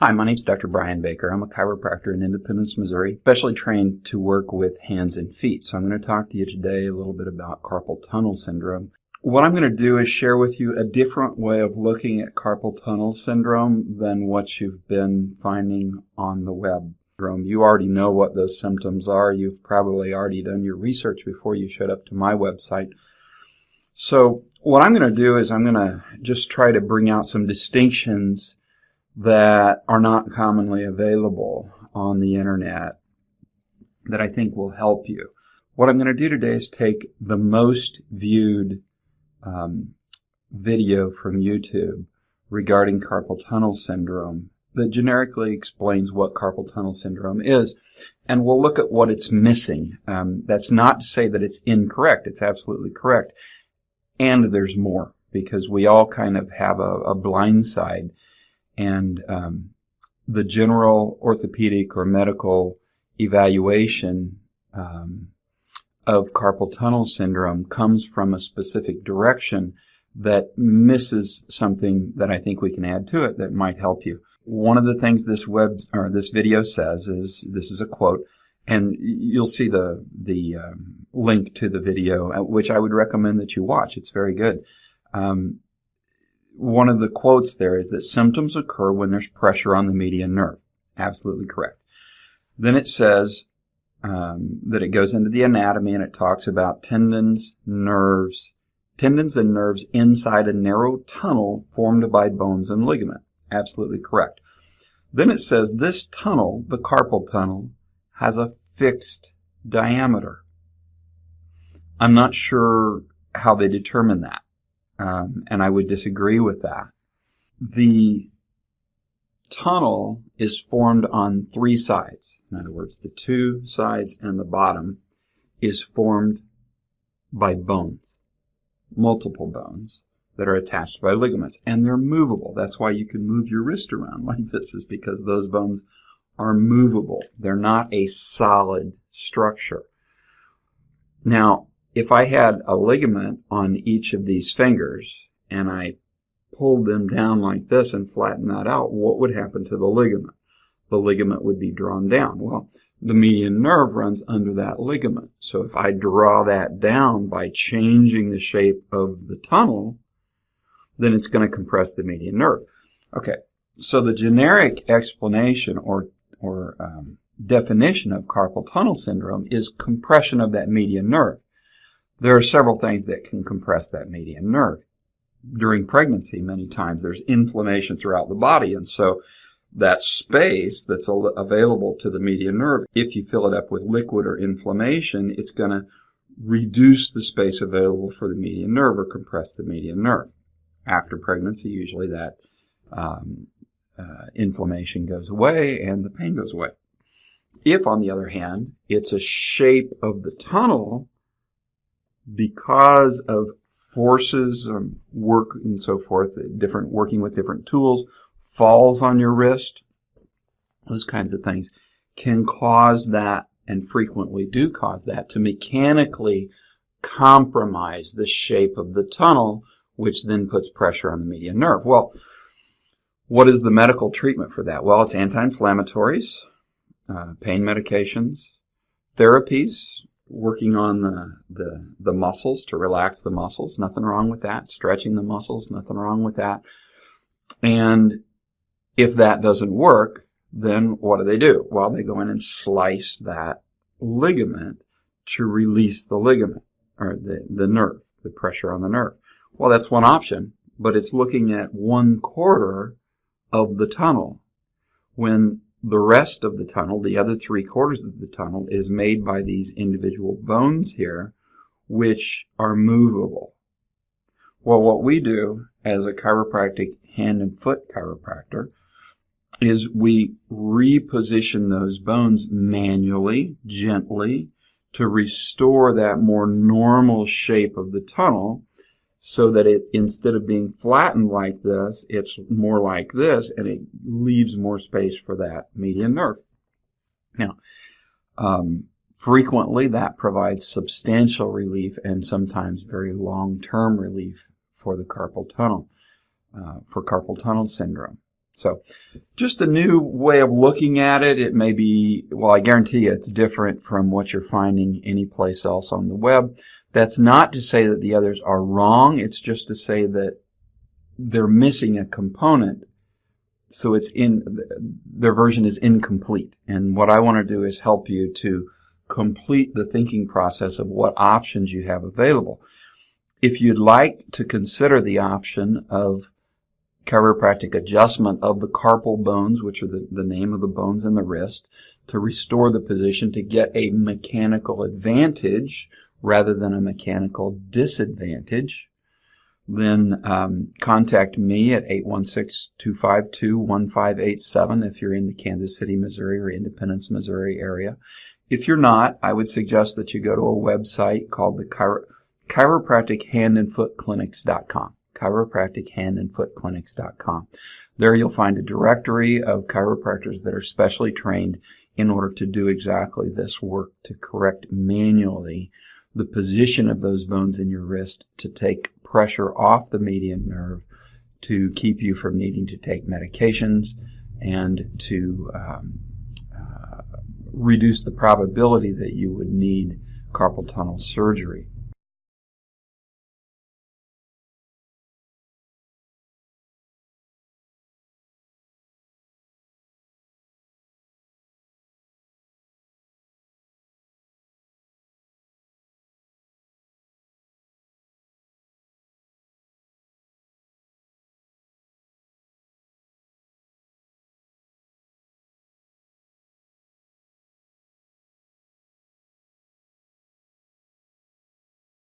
Hi, my name's Dr. Bryan Baker. I'm a chiropractor in Independence, Missouri, specially trained to work with hands and feet. So I'm going to talk to you today a little bit about carpal tunnel syndrome. What I'm going to do is share with you a different way of looking at carpal tunnel syndrome than what you've been finding on the web. You already know what those symptoms are. You've probably already done your research before you showed up to my website. So what I'm going to do is I'm going to just try to bring out some distinctions that are not commonly available on the internet that I think will help you. What I'm going to do today is take the most viewed video from YouTube regarding carpal tunnel syndrome that generically explains what carpal tunnel syndrome is, and we'll look at what it's missing. That's not to say that it's incorrect. It's absolutely correct. And there's more, because we all kind of have a blind side. And the general orthopedic or medical evaluation of carpal tunnel syndrome comes from a specific direction that misses something that I think we can add to it that might help you. One of the things this video says is, this is a quote, and you'll see the link to the video, which I would recommend that you watch. It's very good. One of the quotes there is that symptoms occur when there's pressure on the median nerve. Absolutely correct. Then it says that it goes into the anatomy and it talks about tendons and nerves inside a narrow tunnel formed by bones and ligament. Absolutely correct. Then it says this tunnel, the carpal tunnel, has a fixed diameter. I'm not sure how they determine that. And I would disagree with that. The tunnel is formed on three sides. In other words, the two sides and the bottom is formed by bones, multiple bones that are attached by ligaments, and they're movable. That's why you can move your wrist around like this, is because those bones are movable. They're not a solid structure. Now, if I had a ligament on each of these fingers and I pulled them down like this and flattened that out, what would happen to the ligament? The ligament would be drawn down. Well, the median nerve runs under that ligament. So if I draw that down by changing the shape of the tunnel, then it's going to compress the median nerve. Okay, so the generic explanation or definition of carpal tunnel syndrome is compression of that median nerve. There are several things that can compress that median nerve. During pregnancy, many times, there's inflammation throughout the body, and so that space that's available to the median nerve, if you fill it up with liquid or inflammation, it's going to reduce the space available for the median nerve or compress the median nerve. After pregnancy, usually that inflammation goes away and the pain goes away. If, on the other hand, it's a shape of the tunnel, because of forces, work and so forth, working with different tools, falls on your wrist, those kinds of things can cause that, and frequently do cause that, to mechanically compromise the shape of the tunnel, which then puts pressure on the median nerve. Well, what is the medical treatment for that? Well, it's anti-inflammatories, pain medications, therapies, working on the muscles to relax the muscles, nothing wrong with that. Stretching the muscles, nothing wrong with that. And if that doesn't work, then what do? Well, they go in and slice that ligament to release the ligament, or the nerve, the pressure on the nerve. Well, that's one option, but it's looking at 1/4 of the tunnel, when the rest of the tunnel, the other 3/4 of the tunnel, is made by these individual bones here, which are movable. Well, what we do as a chiropractic hand and foot chiropractor is we reposition those bones manually, gently, to restore that more normal shape of the tunnel, so that it, instead of being flattened like this, it's more like this, and it leaves more space for that median nerve. Now, frequently that provides substantial relief and sometimes very long-term relief for the carpal tunnel, for carpal tunnel syndrome. So just a new way of looking at it. It may be, well, I guarantee you it's different from what you're finding anyplace else on the web. That's not to say that the others are wrong. It's just to say that they're missing a component. So their version is incomplete. And what I want to do is help you to complete the thinking process of what options you have available. If you'd like to consider the option of chiropractic adjustment of the carpal bones, which are the name of the bones in the wrist, to restore the position to get a mechanical advantage rather than a mechanical disadvantage, then contact me at 816-252-1587 if you're in the Kansas City, Missouri or Independence, Missouri area. If you're not, I would suggest that you go to a website called the chiropractichandandfootclinics.com. chiropractichandandfootclinics.com. There you'll find a directory of chiropractors that are specially trained in order to do exactly this work, to correct manually the position of those bones in your wrist, to take pressure off the median nerve, to keep you from needing to take medications, and to reduce the probability that you would need carpal tunnel surgery.